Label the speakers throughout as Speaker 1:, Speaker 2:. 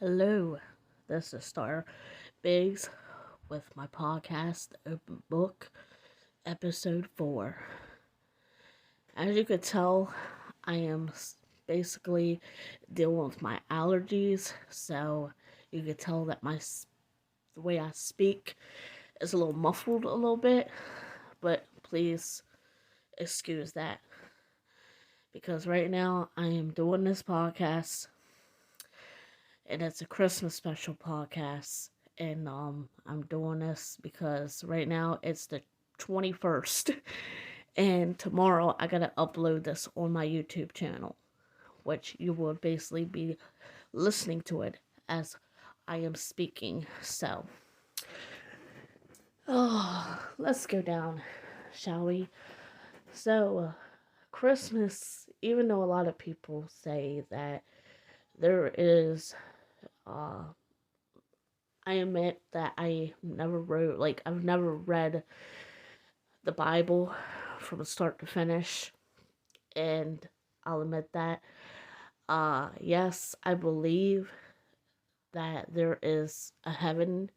Speaker 1: Hello, this is Star Biggs with my podcast, Open Book, Episode 4. As you could tell, I am basically dealing with my allergies, so you could tell that the way I speak is a little muffled a little bit, but please excuse that because right now I am doing this podcast and it's a Christmas special podcast. And I'm doing this because right now it's the 21st, and tomorrow I gotta upload this on my YouTube channel, which you will basically be listening to it as I am speaking. So, let's go down, shall we? So, Christmas, even though a lot of people say that there is uh, I admit that I've never read the Bible from start to finish, and I'll admit that. Yes, I believe that there is a heaven.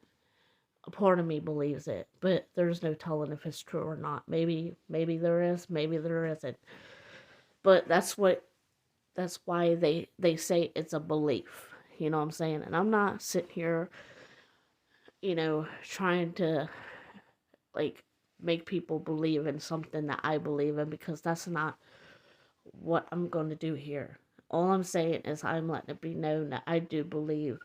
Speaker 1: A part of me believes it, but there's no telling if it's true or not. Maybe there is, maybe there isn't. But that's why they say it's a belief. You know what I'm saying? And I'm not sitting here, trying to like make people believe in something that I believe in because that's not what I'm going to do here. All I'm saying is I'm letting it be known that I do believe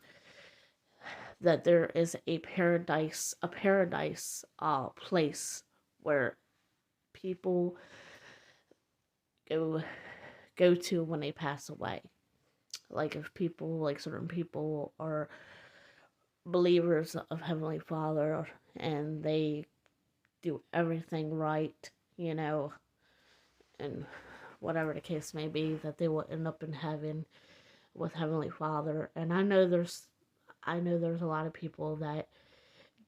Speaker 1: that there is a paradise place where people go go to when they pass away. Like if people like certain people are believers of Heavenly Father and they do everything right, you know, and whatever the case may be, that they will end up in heaven with Heavenly Father. And I know there's a lot of people that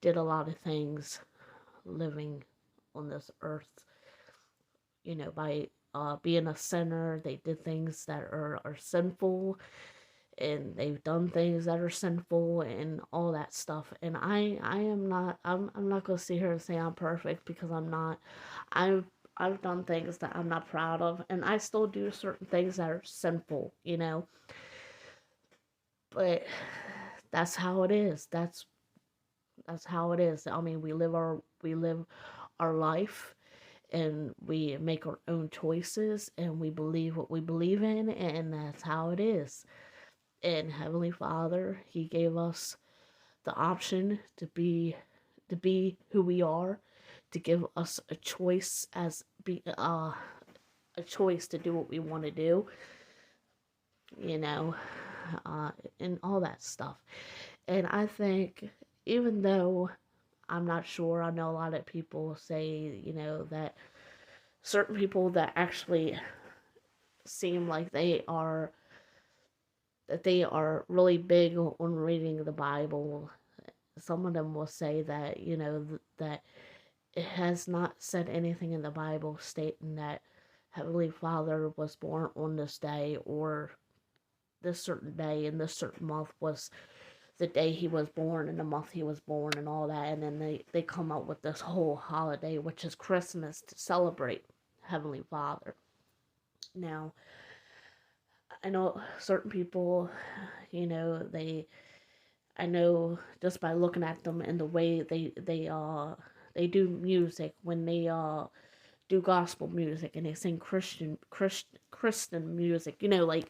Speaker 1: did a lot of things living on this earth, by being a sinner. They did things that are sinful, and they've done things that are sinful and all that stuff. And I'm not gonna sit here and say I'm perfect because I'm not. I've I've done things that I'm not proud of, and I still do certain things that are sinful, but that's how it is. That's how it is. I mean, we live our life, and we make our own choices, and we believe what we believe in, and that's how it is. And Heavenly Father, He gave us the option to be who we are, to give us a choice a choice to do what we want to do, you know, uh, and all that stuff. And I think, even though I'm not sure, I know a lot of people say, that certain people that actually seem like they are really big on reading the Bible. Some of them will say that, that it has not said anything in the Bible stating that Heavenly Father was born on this day, or this certain day and this certain month was the day he was born and the month he was born and all that. And then they come up with this whole holiday, which is Christmas, to celebrate Heavenly Father. Now, I know certain people, they I know just by looking at them and the way they do music, when they do gospel music and they sing Christian music, like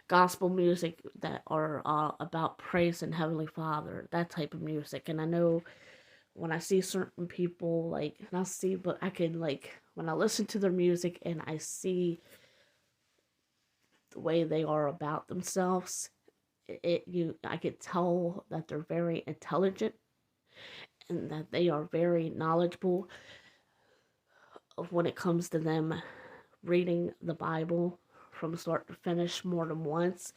Speaker 1: gospel music that are about praising Heavenly Father, that type of music. And I know when I see certain people, like, not see, but I can, like, when I listen to their music and I see the way they are about themselves, I could tell that they're very intelligent and that they are very knowledgeable of when it comes to them reading the Bible from start to finish more than once.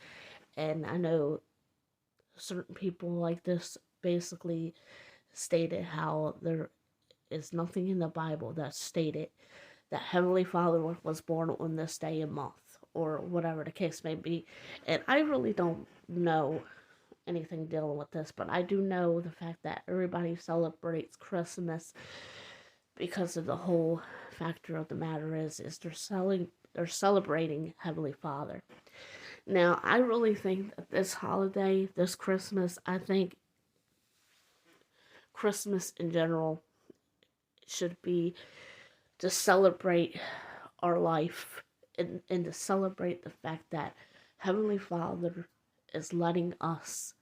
Speaker 1: And I know certain people like this basically stated how there is nothing in the Bible that stated that Heavenly Father was born on this day and month, or whatever the case may be. And I really don't know anything dealing with this, but I do know the fact that everybody celebrates Christmas because of the whole factor of the matter is they're celebrating Heavenly Father. Now, I really think that this holiday, this Christmas, I think Christmas in general should be to celebrate our life and to celebrate the fact that Heavenly Father is letting us,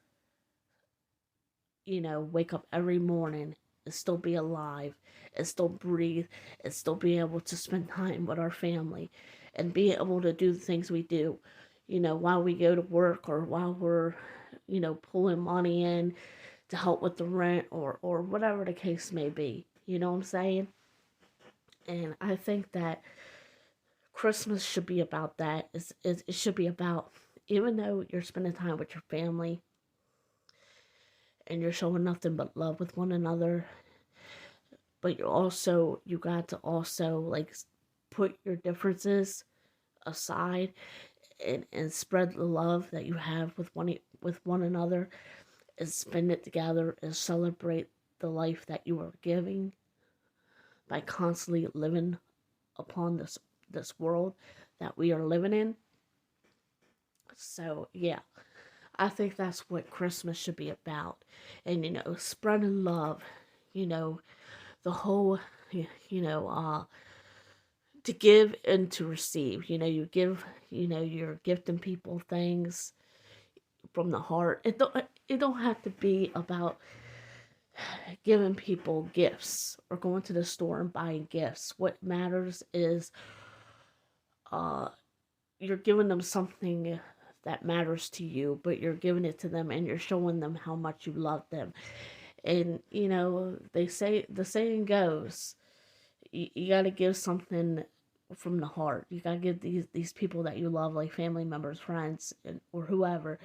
Speaker 1: wake up every morning and still be alive and still breathe and still be able to spend time with our family and be able to do the things we do, while we go to work or while we're, pulling money in to help with the rent or whatever the case may be. You know what I'm saying? And I think that Christmas should be about that. It should be about, even though you're spending time with your family and you're showing nothing but love with one another, but you got to also like put your differences aside and spread the love that you have with one another and spend it together and celebrate the life that you are giving by constantly living upon this world that we are living in. So yeah, I think that's what Christmas should be about. And spreading love, you know, the whole you know, to give and to receive. You give, you're gifting people things from the heart. It don't have to be about giving people gifts or going to the store and buying gifts. What matters is uh you're giving them something that matters to you, but you're giving it to them and you're showing them how much you love them. And they say, the saying goes, you got to give something from the heart. You got to give these people that you love, like family members, friends, or whoever,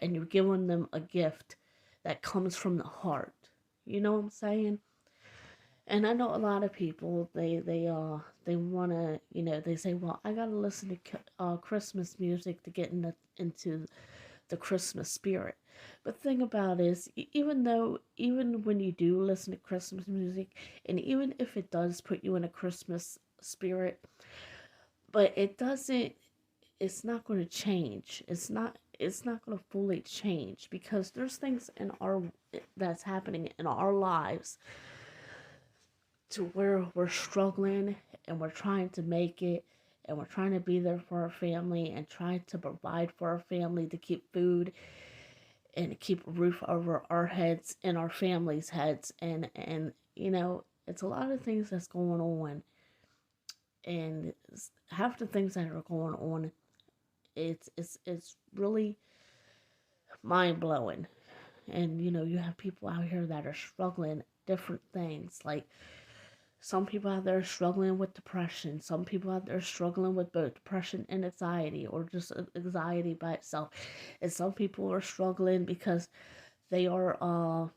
Speaker 1: and you're giving them a gift that comes from the heart. You know what I'm saying? And I know a lot of people, they want to, they say, well, I got to listen to Christmas music to get into the Christmas spirit. But the thing about it is, even when you do listen to Christmas music, and even if it does put you in a Christmas spirit, but it's not going to change. It's not going to fully change, because there's things that's happening in our lives to where we're struggling and we're trying to make it and we're trying to be there for our family and trying to provide for our family, to keep food and to keep a roof over our heads and our families' heads. And it's a lot of things that's going on. And half the things that are going on, it's really mind blowing. And you have people out here that are struggling different things, like some people out there are struggling with depression. Some people out there are struggling with both depression and anxiety, or just anxiety by itself. And some people are struggling because they are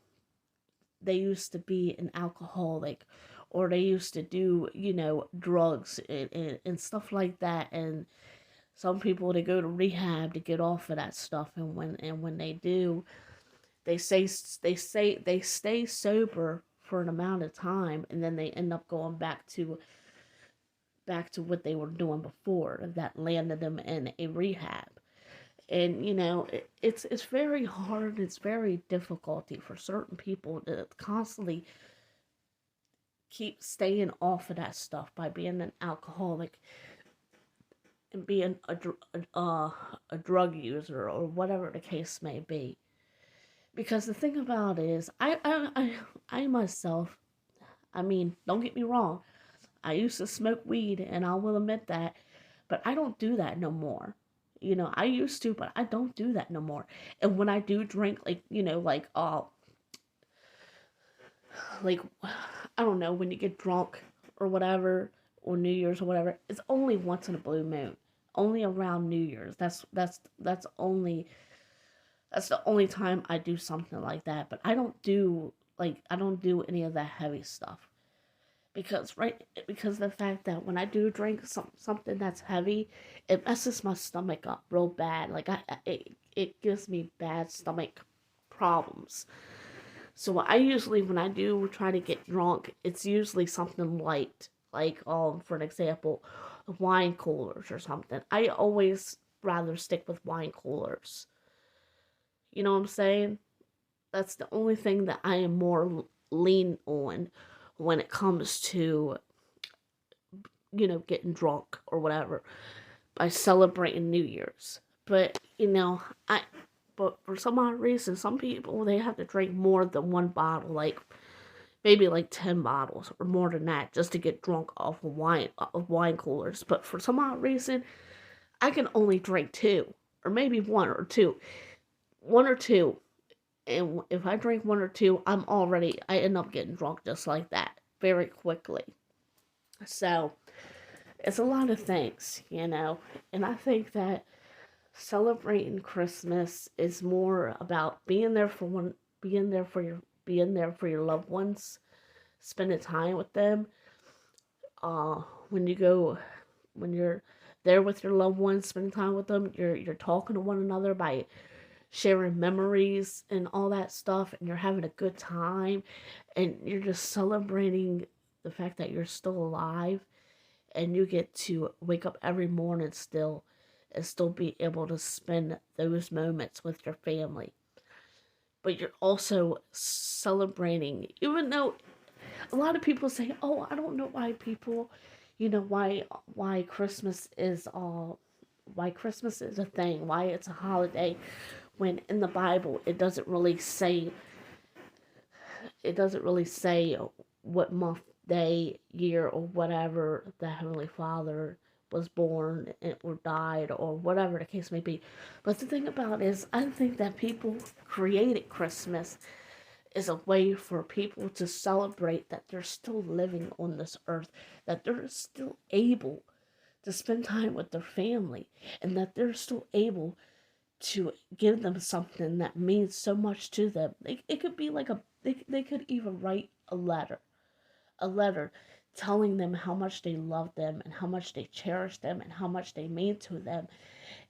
Speaker 1: they used to be an alcoholic, or they used to do drugs and stuff like that. And some people, they go to rehab to get off of that stuff, and when they do, they stay sober for an amount of time, and then they end up going back to what they were doing before that landed them in a rehab. And it's very hard, it's very difficult for certain people to constantly keep staying off of that stuff by being an alcoholic and being a drug user or whatever the case may be. Because the thing about it is, I myself, I mean, don't get me wrong, I used to smoke weed, and I will admit that, but I don't do that no more. I used to, but I don't do that no more. And when I do drink, like I don't know, when you get drunk or whatever, or New Year's or whatever, it's only once in a blue moon, only around New Year's. That's the only time I do something like that. But I don't do any of that heavy stuff, because the fact that when I do drink something that's heavy, it messes my stomach up real bad. Like it gives me bad stomach problems. So I usually, when I do try to get drunk, it's usually something light, like for an example, wine coolers or something. I always rather stick with wine coolers. You know what I'm saying? That's the only thing that I am more lean on when it comes to, getting drunk or whatever by celebrating New Year's. But, but for some odd reason, some people, they have to drink more than one bottle, like maybe like 10 bottles or more than that, just to get drunk off of wine coolers. But for some odd reason, I can only drink two, or maybe one or two. And if I drink one or two, I end up getting drunk just like that very quickly. So it's a lot of things. And I think that celebrating Christmas is more about being there for your loved ones, spending time with them. When you go, when you're there with your loved ones, spending time with them, you're talking to one another by sharing memories and all that stuff, and you're having a good time, and you're just celebrating the fact that you're still alive, and you get to wake up every morning still and still be able to spend those moments with your family. But you're also celebrating, even though a lot of people say, "Oh, I don't know why Christmas is all why Christmas is a thing, why it's a holiday." When in the Bible it doesn't really say what month, day, year, or whatever the Heavenly Father was born or died or whatever the case may be. But the thing about it is, I think that people created Christmas is a way for people to celebrate that they're still living on this earth, that they're still able to spend time with their family, and that they're still able to give them something that means so much to them. It could be like they could even write a letter telling them how much they love them and how much they cherish them and how much they mean to them.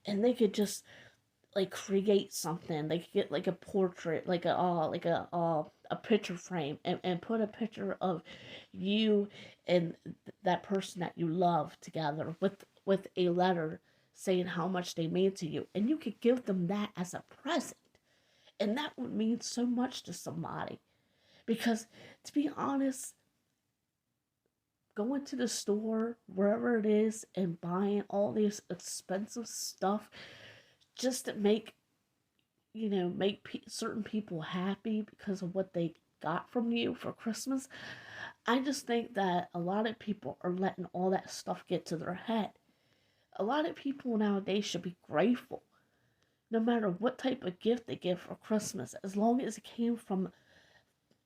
Speaker 1: And they could just like create something. They could get like a portrait, like a picture frame, and put a picture of you and that person that you love together with a letter saying how much they mean to you, and you could give them that as a present, and that would mean so much to somebody. Because to be honest, going to the store, wherever it is, and buying all this expensive stuff just to make certain people happy because of what they got from you for Christmas. I just think that a lot of people are letting all that stuff get to their head. A lot of people nowadays should be grateful, no matter what type of gift they give for Christmas, as long as it came from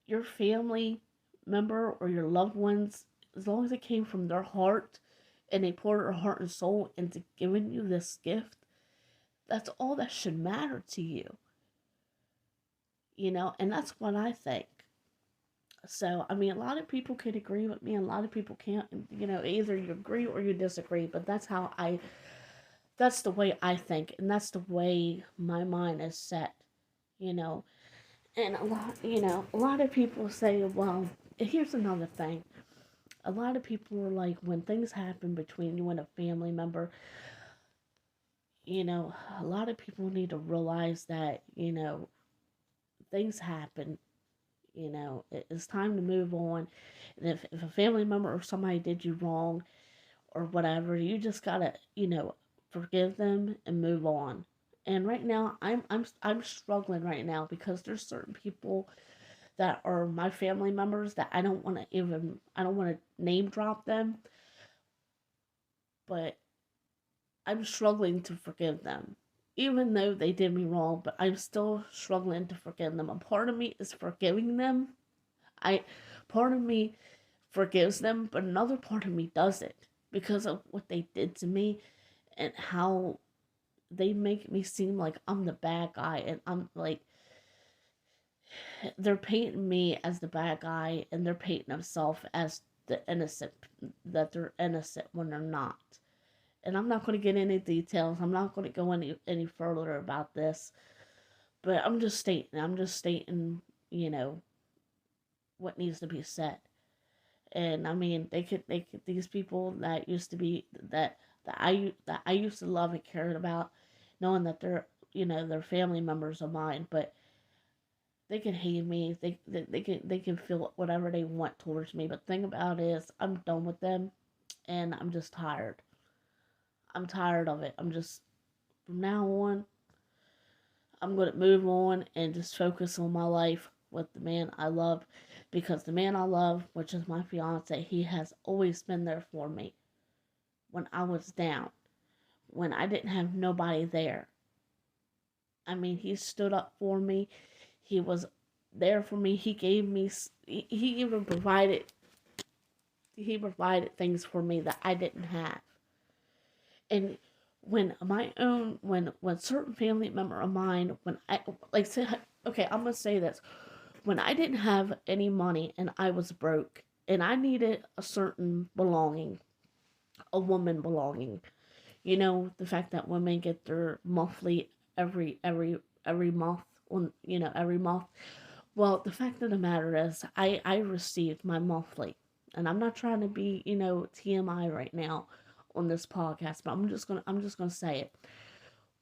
Speaker 1: your family member or your loved ones, as long as it came from their heart and they poured their heart and soul into giving you this gift. That's all that should matter to you, and that's what I think. So, I mean, a lot of people could agree with me, and a lot of people can't. Either you agree or you disagree, but that's the way I think, and that's the way my mind is set, you know. And a lot of people say, well, here's another thing. A lot of people are like, when things happen between you and a family member, a lot of people need to realize that, things happen. It's time to move on. And if a family member or somebody did you wrong or whatever, you just gotta, forgive them and move on. And right now, I'm struggling right now because there's certain people that are my family members that I don't want to name drop them, but I'm struggling to forgive them. Even though they did me wrong, but I'm still struggling to forgive them. A part of me is forgiving them. I Part of me forgives them, but another part of me doesn't because of what they did to me and how they make me seem like I'm the bad guy, and I'm like, they're painting me as the bad guy, and they're painting themselves as the innocent, that they're innocent when they're not. And I'm not going to get any details. I'm not going to go any further about this. But I'm just stating, you know, what needs to be said. And I mean, they could, these people that used to be that I used to love and cared about, knowing that they're, you know, they're family members of mine, but they can hate me. They can feel whatever they want towards me. But the thing about it is, I'm done with them, and I'm just tired. I'm tired of it. I'm just from now on, I'm gonna move on and just focus on my life with the man I love, because the man I love, which is my fiance, he has always been there for me when I was down, when I didn't have nobody there. I mean, he stood up for me. He was there for me. He gave me. He even provided. He provided things for me that I didn't have. And when certain family member of mine, when I like say, okay, I'm gonna say this, when I didn't have any money and I was broke and I needed a certain belonging, a woman belonging. You know, the fact that women get their monthly every month on, you know, every month. Well, the fact of the matter is I received my monthly. And I'm not trying to be, you know, TMI right now on this podcast, but I'm just gonna say it.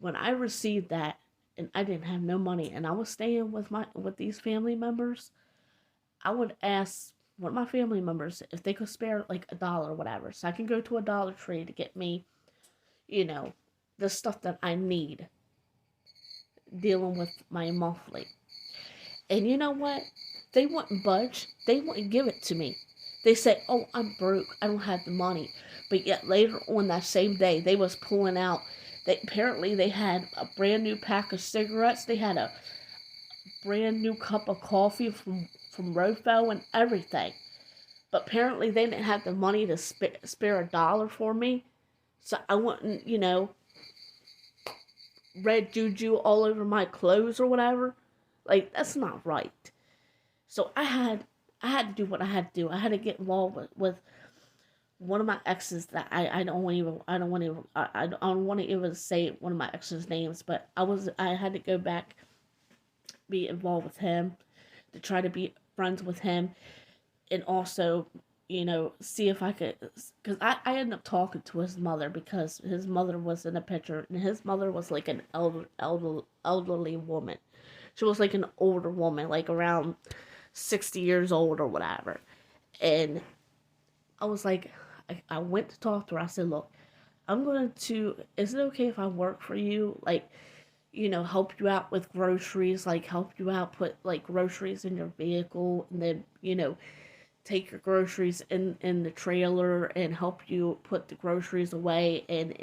Speaker 1: When I received that and I didn't have no money and I was staying with these family members, I would ask one of my family members if they could spare like $1 or whatever, so I can go to a Dollar Tree to get me, you know, the stuff that I need dealing with my monthly. And you know what? They wouldn't budge. They wouldn't give it to me. They say, "Oh, I'm broke. I don't have the money." But yet later on that same day, they was pulling out. They apparently they had a brand new pack of cigarettes. They had a brand new cup of coffee from Rofo and everything. But apparently they didn't have the money to spare $1 for me. So I wouldn't, you know, red juju all over my clothes or whatever. Like, that's not right. So I had to do what I had to do. I had to get involved with one of my exes that I don't even I don't want to even say one of my exes' names, but I had to go back, be involved with him, to try to be friends with him, and also, you know, see if I could, because I ended up talking to his mother, because his mother was in a picture, and his mother was like an elderly woman. She was like an older woman, like around 60 years old or whatever. And I was like, I went to talk to her. I said, "Look, is it okay if I work for you? Like, you know, help you out with groceries, like help you out, put like groceries in your vehicle, and then, you know, take your groceries in the trailer and help you put the groceries away, and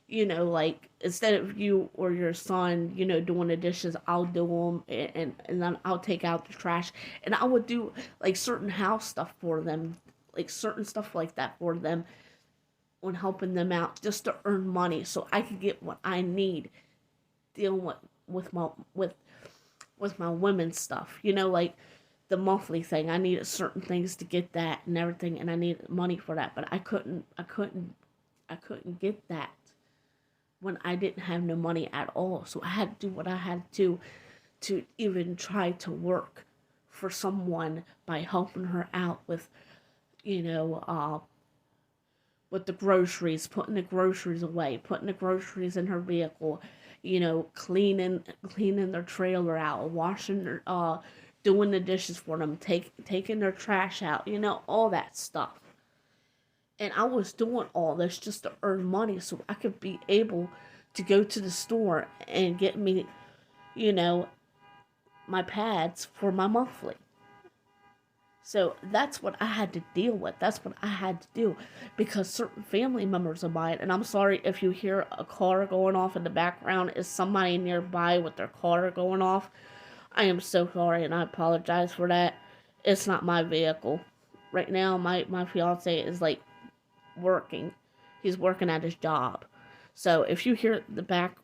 Speaker 1: you know, like instead of you or your son, you know, doing the dishes, I'll do them, and then I'll take out the trash, and I would do like certain house stuff for them, like certain stuff like that for them, on helping them out just to earn money so I could get what I need dealing with my with my women's stuff, you know, like the monthly thing. I needed certain things to get that and everything, and I needed money for that, but I couldn't get that when I didn't have no money at all. So I had to do what I had to even try to work for someone by helping her out with, you know, with the groceries, putting the groceries away, putting the groceries in her vehicle, you know, cleaning their trailer out, washing their, doing the dishes for them, taking their trash out, you know, all that stuff. And I was doing all this just to earn money so I could be able to go to the store and get me, you know, my pads for my monthly. So that's what I had to deal with. That's what I had to do, because certain family members of mine, and I'm sorry if you hear a car going off in the background, is somebody nearby with their car going off. I am so sorry and I apologize for that. It's not my vehicle. Right now, my fiance is like working. He's working at his job. So if you hear the back,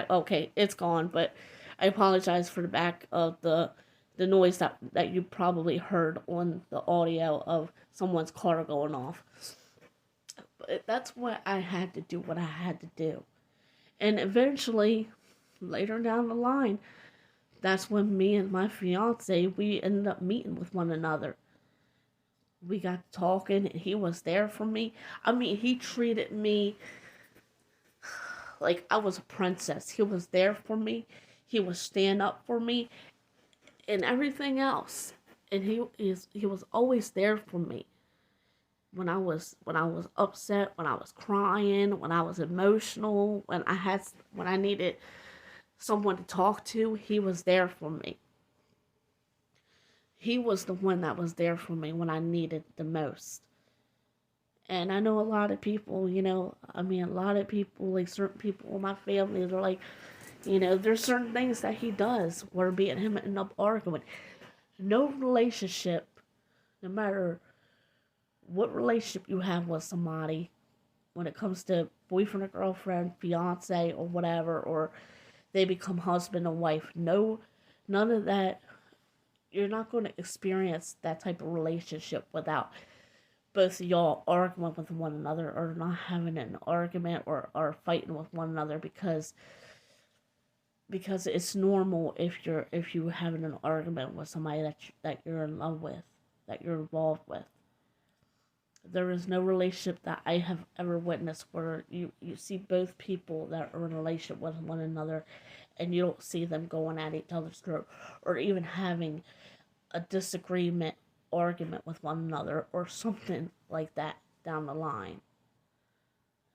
Speaker 1: okay, it's gone. But I apologize for the back of the noise that you probably heard on the audio of someone's car going off. But that's what I had to do. What I had to do, and eventually, Later down the line, that's when me and my fiance, we ended up meeting with one another. We got talking and he was there for me. I mean, he treated me like I was a princess. He was there for me. He would stand up for me and everything else. And he was always there for me when I was upset, when I was crying, when I was emotional, when I needed someone to talk to, he was there for me. He was the one that was there for me when I needed the most. And I know a lot of people, a lot of people, like certain people in my family, they're like, there's certain things that he does where me and him end up arguing. No relationship, no matter what relationship you have with somebody, when it comes to boyfriend or girlfriend, fiance or whatever, or they become husband and wife, no, none of that, you're not going to experience that type of relationship without both of y'all arguing with one another or not having an argument or fighting with one another because it's normal if you having an argument with somebody that you're in love with, that you're involved with. There is no relationship that I have ever witnessed where you see both people that are in a relationship with one another and you don't see them going at each other's throat or even having a disagreement, argument with one another or something like that down the line.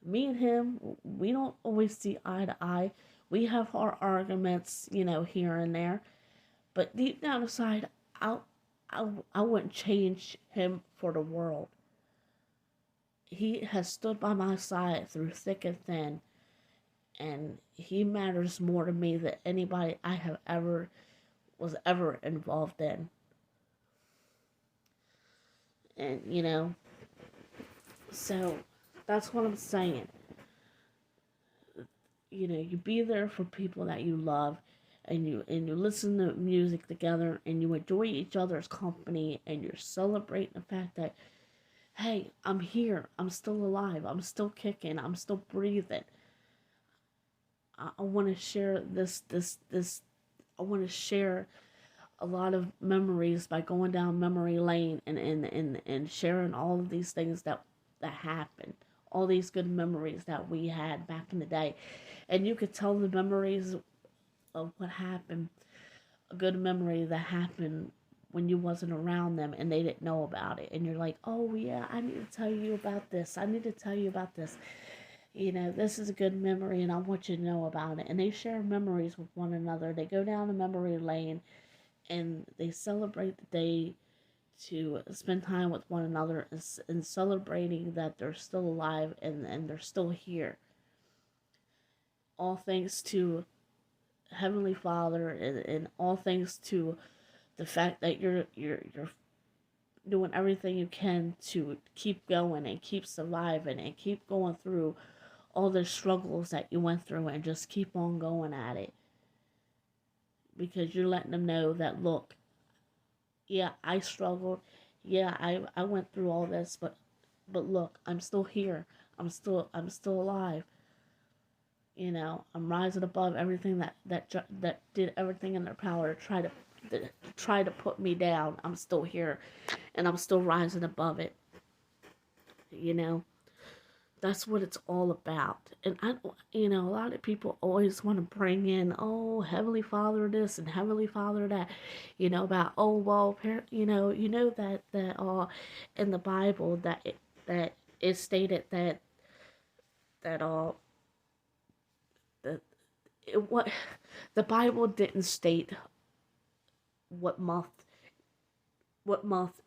Speaker 1: Me and him, we don't always see eye to eye. We have our arguments, here and there. But deep down inside, I wouldn't change him for the world. He has stood by my side through thick and thin, and he matters more to me than anybody I have ever was ever involved in. And so that's what I'm saying. You be there for people that you love, and you listen to music together, and you enjoy each other's company, and you're celebrating the fact that, hey, I'm here, I'm still alive, I'm still kicking, I'm still breathing. I want to share this. I want to share a lot of memories by going down memory lane and sharing all of these things that happened, all these good memories that we had back in the day. And you could tell the memories of what happened, a good memory that happened when you wasn't around them and they didn't know about it. And you're like, oh yeah, I need to tell you about this. I need to tell you about this. This is a good memory and I want you to know about it. And they share memories with one another. They go down the memory lane and they celebrate the day to spend time with one another and celebrating that they're still alive and they're still here. All thanks to Heavenly Father and all thanks to the fact that you're doing everything you can to keep going and keep surviving and keep going through all the struggles that you went through and just keep on going at it. Because you're letting them know that, look, yeah, I struggled. Yeah, I went through all this, but look, I'm still here. I'm still alive. I'm rising above everything that did everything in their power to try to put me down. I'm still here, and I'm still rising above it. You know, that's what it's all about. And a lot of people always want to bring in, oh, Heavenly Father this and Heavenly Father that, about, oh, well, that in the Bible that it stated that that what the Bible didn't state what month, what month,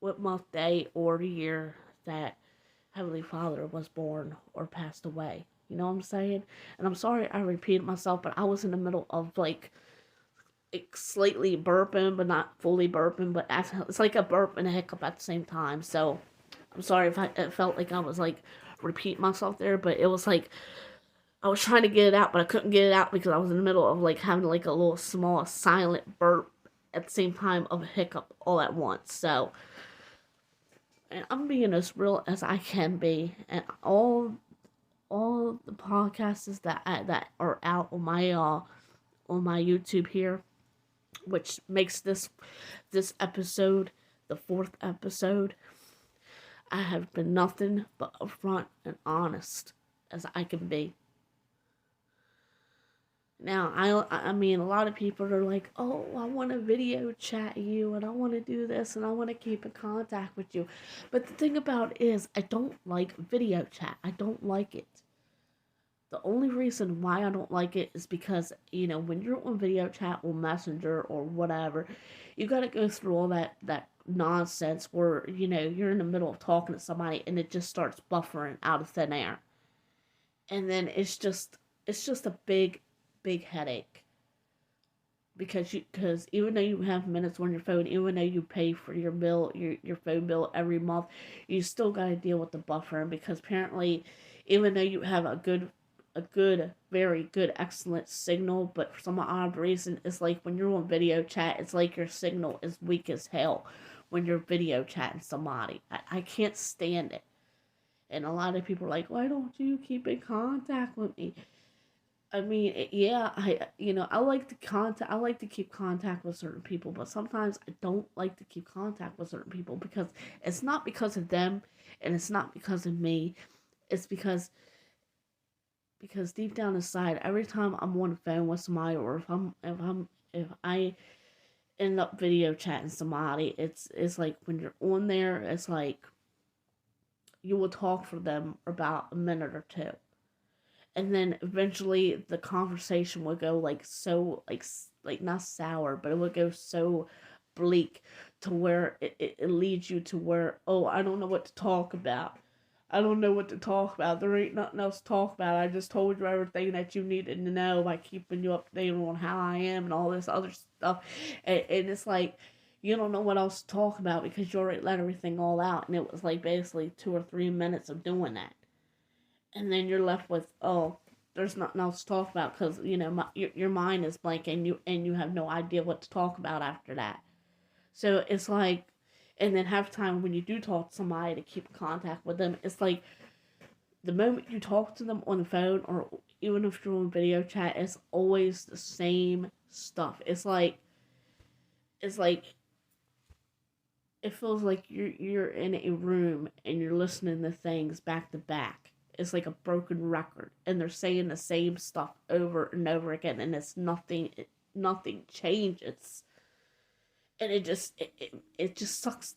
Speaker 1: what month, day, or year that Heavenly Father was born or passed away. You know what I'm saying? And I'm sorry I repeated myself, but I was in the middle of like slightly burping, but not fully burping. But it's like a burp and a hiccup at the same time. So I'm sorry if it felt like I was like repeating myself there, but it was like I was trying to get it out, but I couldn't get it out because I was in the middle of like having like a little small silent burp at the same time of a hiccup all at once. So and I'm being as real as I can be, and all the podcasts that are out on my YouTube here, which makes this episode the fourth episode. I have been nothing but upfront and honest as I can be. Now, I mean, a lot of people are like, oh, I want to video chat you, and I want to do this, and I want to keep in contact with you. But the thing about it is, I don't like video chat. I don't like it. The only reason why I don't like it is because, when you're on video chat or Messenger or whatever, you got to go through all that nonsense where, you're in the middle of talking to somebody and it just starts buffering out of thin air. And then it's just a big headache. Because even though you have minutes on your phone, even though you pay for your bill, your phone bill every month, you still got to deal with the buffering, because apparently, even though you have a good, very good, excellent signal, but for some odd reason, it's like when you're on video chat, it's like your signal is weak as hell when you're video chatting somebody. I can't stand it. And a lot of people are like, why don't you keep in contact with me? I mean, yeah, I like I like to keep contact with certain people, but sometimes I don't like to keep contact with certain people because it's not because of them, and it's not because of me. It's because deep down inside, every time I'm on the phone with somebody, or if I end up video chatting somebody, it's like when you're on there, it's like you will talk for them about a minute or two, and then eventually the conversation would go like so like not sour, but it would go so bleak to where it leads you to where, oh, I don't know what to talk about. I don't know what to talk about. There ain't nothing else to talk about. I just told you everything that you needed to know by keeping you updated on how I am and all this other stuff. And it's like, you don't know what else to talk about because you already let everything all out. And it was like basically 2 or 3 minutes of doing that. And then you're left with, oh, there's nothing else to talk about because, your mind is blank, and you have no idea what to talk about after that. So it's like, and then half the time when you do talk to somebody to keep in contact with them, it's like the moment you talk to them on the phone, or even if you're on video chat, it's always the same stuff. It's like it feels like you're in a room and you're listening to things back to back. It's like a broken record, and they're saying the same stuff over and over again, and it's nothing changes, and it just sucks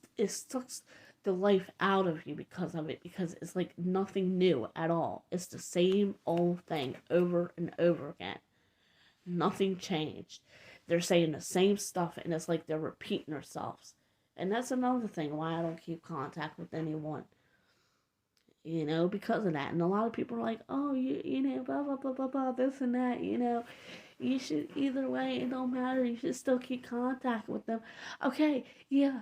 Speaker 1: the life out of you because of it, because it's like nothing new at all. It's the same old thing over and over again. Nothing changed. They're saying the same stuff, and it's like they're repeating themselves. And that's another thing why I don't keep contact with anyone. Because of that. And a lot of people are like, oh, blah, blah, blah, blah, blah, this and that, you should, either way, it don't matter, you should still keep contact with them. Okay, yeah,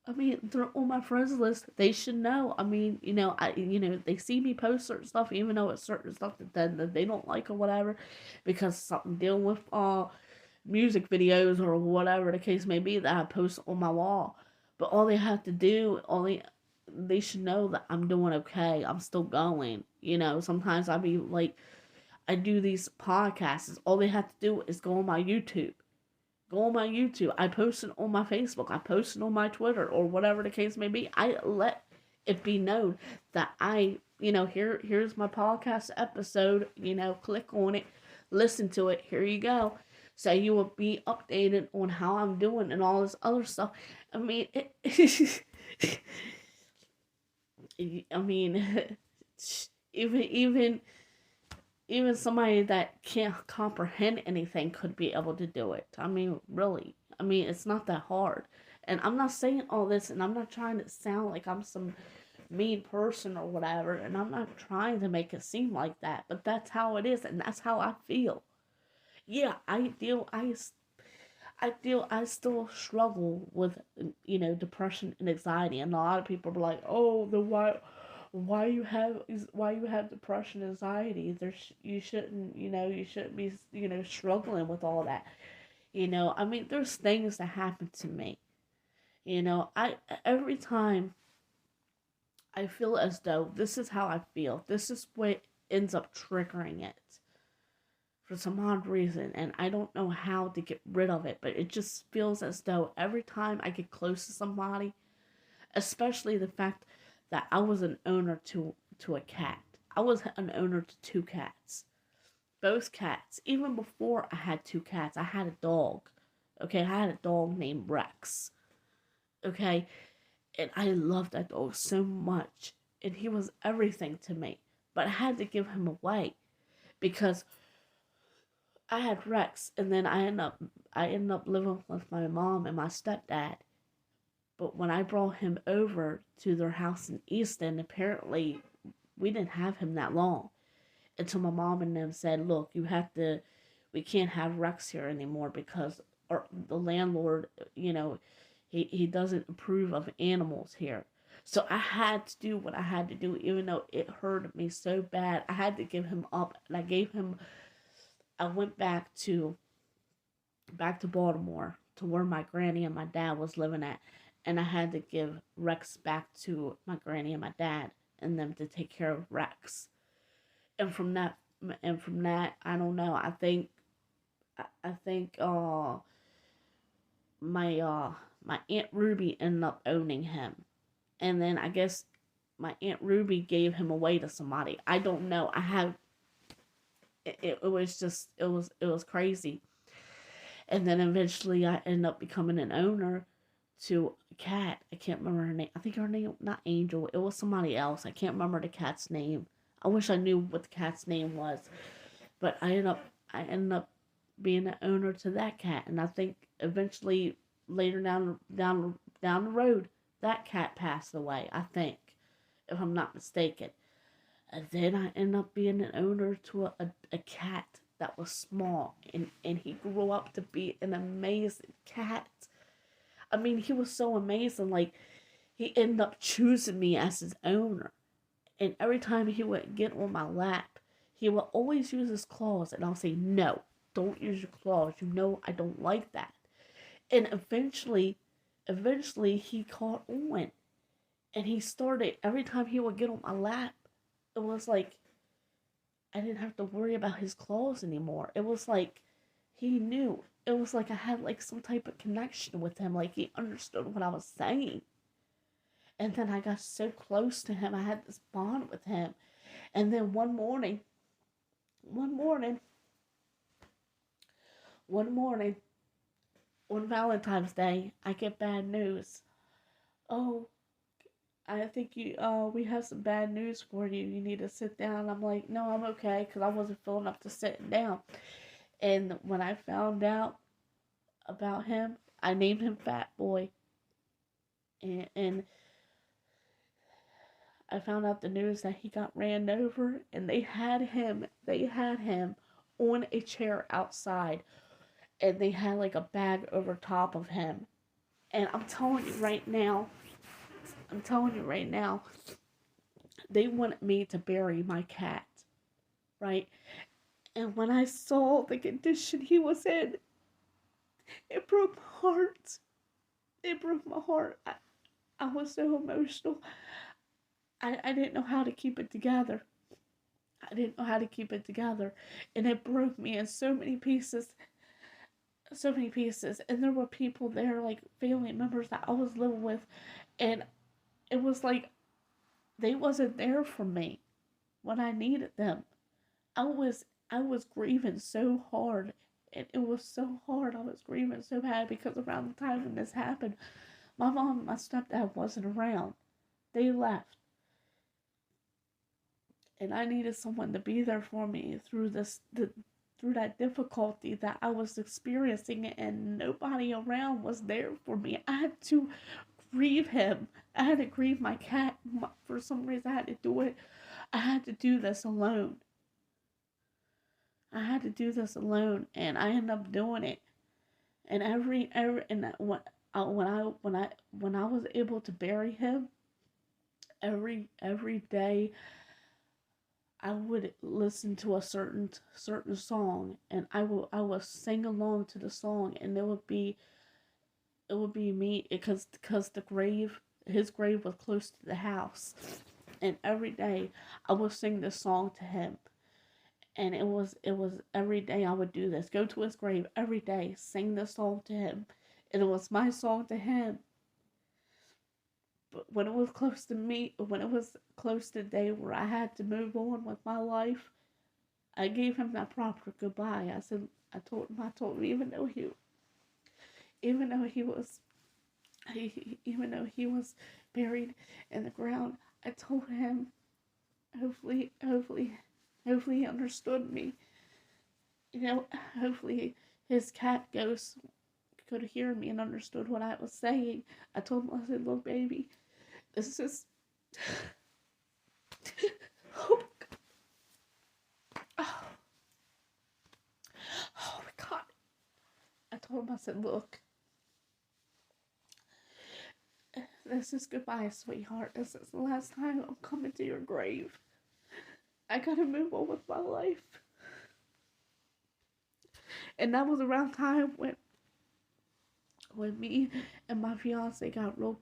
Speaker 1: I mean, they're on my friends list, they should know. I mean, they see me post certain stuff, even though it's certain stuff that they don't like or whatever, because something dealing with music videos or whatever the case may be that I post on my wall. But all they should know that I'm doing okay. I'm still going. Sometimes I be like, I do these podcasts. All they have to do is go on my YouTube. Go on my YouTube. I post it on my Facebook. I post it on my Twitter, or whatever the case may be. I let it be known that here's my podcast episode. Click on it, listen to it. Here you go. So you will be updated on how I'm doing and all this other stuff. I mean, I mean, even somebody that can't comprehend anything could be able to do it. I mean, really. I mean, it's not that hard. And I'm not saying all this, and I'm not trying to sound like I'm some mean person or whatever, and I'm not trying to make it seem like that, but that's how it is, and that's how I feel. Yeah, I still struggle with, depression and anxiety, and a lot of people are like, oh, then why you have depression and anxiety? You shouldn't, you shouldn't be, struggling with all that. I mean, there's things that happen to me. I every time I feel as though this is how I feel. This is what ends up triggering it for some odd reason, and I don't know how to get rid of it, but it just feels as though every time I get close to somebody, especially the fact that I was an owner to a cat. I was an owner to two cats. Both cats. Even before I had two cats, I had a dog. Okay, I had a dog named Rex. Okay, and I loved that dog so much, and he was everything to me. But I had to give him away because I had Rex, and then I ended up living with my mom and my stepdad. But when I brought him over to their house in Easton, apparently we didn't have him that long until my mom and them said, "Look, we can't have Rex here anymore because the landlord, he doesn't approve of animals here." So I had to do what I had to do, even though it hurt me so bad. I had to give him up, and I went back to Baltimore to where my granny and my dad was living at, and I had to give Rex back to my granny and my dad and them to take care of Rex. And from that, I don't know. I think my my Aunt Ruby ended up owning him, and then I guess my Aunt Ruby gave him away to somebody. I don't know. It was just it was crazy. And then eventually I ended up becoming an owner to a cat. I can't remember her name. I think her name, not Angel, it was somebody else. I can't remember the cat's name. I wish I knew what the cat's name was. But I ended up being an owner to that cat, and I think eventually later down the road that cat passed away, I think, if I'm not mistaken. And then I ended up being an owner to a cat that was small, and he grew up to be an amazing cat. I mean, he was so amazing. Like, he ended up choosing me as his owner. And every time he would get on my lap, he would always use his claws, and I'll say, "No, don't use your claws. You know I don't like that." And eventually he caught on, and he started, every time he would get on my lap, it was like I didn't have to worry about his claws anymore. It was like he knew. It was like I had like some type of connection with him. Like he understood what I was saying. And then I got so close to him. I had this bond with him. And then one morning, one morning, on Valentine's Day, I get bad news. "Oh, I think we have some bad news for you. You need to sit down." I'm like, "No, I'm okay," because I wasn't feeling up to sitting down. And when I found out about him, I named him Fat Boy. And I found out the news that he got ran over, and they had him on a chair outside, and they had like a bag over top of him. And I'm telling you right now, they wanted me to bury my cat, right? And when I saw the condition he was in, it broke my heart. It broke my heart. I was so emotional. I didn't know how to keep it together. I didn't know how to keep it together. And it broke me in so many pieces. So many pieces. And there were people there, like family members that I was living with. And it was like they wasn't there for me when I needed them. I was grieving so hard. And it was so hard. I was grieving so bad because around the time when this happened, my mom and my stepdad wasn't around. They left. And I needed someone to be there for me through that difficulty that I was experiencing, and nobody around was there for me. I had to grieve him. I had to grieve my cat. For some reason, I had to do it. I had to do this alone. I had to do this alone, and I ended up doing it. And when I was able to bury him, every day I would listen to a certain song, and I would sing along to the song, and it would be me, because the grave his grave was close to the house, And every day I would sing this song to him. And it was every day I would do this. Go to his grave every day, sing this song to him. And it was my song to him. But when it was close to me, when it was close to the day where I had to move on with my life, I gave him that proper goodbye. I told him, even though he was, even though he was buried in the ground, I told him, hopefully he understood me. You know, hopefully his cat ghost could hear me and understood what I was saying. I told him, I said, look, baby, this is, oh, oh, oh my God. I told him, I said, look, this is goodbye, sweetheart. This is the last time I'm coming to your grave. I gotta move on with my life. And that was around time when me and my fiance got real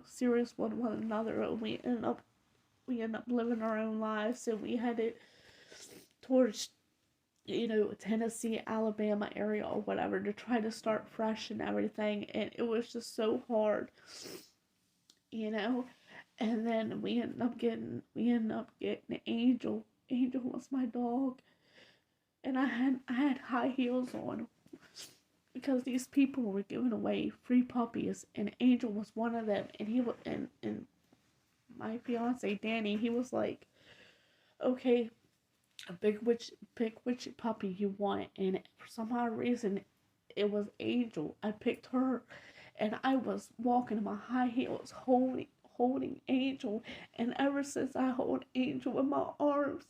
Speaker 1: serious with one another, and we ended up living our own lives, and we headed towards, Tennessee, Alabama area or whatever, to try to start fresh and everything. And it was just so hard, you know. And then we ended up getting Angel. Angel was my dog, and I had high heels on because these people were giving away free puppies, and Angel was one of them. And he was and my fiance Danny, he was like, okay, a pick which puppy you want. And for some odd reason, it was Angel. I picked her, and I was walking in my high heels, holding Angel. And ever since I hold Angel in my arms,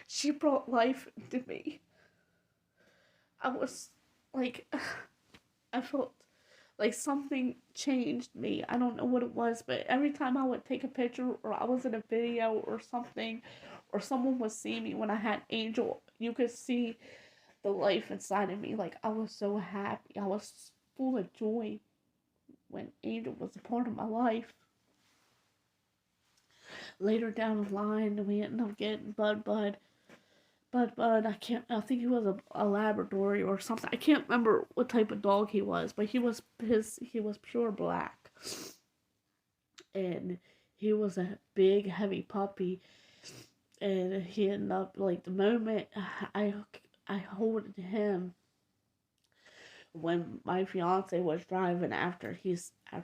Speaker 1: she brought life into me. I was like, I felt like something changed me. I don't know what it was, but every time I would take a picture, or I was in a video or something, or someone would see me when I had Angel, you could see the life inside of me. Like, I was so happy. I was full of joy when Angel was a part of my life. Later down the line, we ended up getting Bud. I think he was a Labrador or something. I can't remember what type of dog he was, but he was pure black, and he was a big, heavy puppy. And he ended up, like, the moment I hold him, when my fiance was driving, after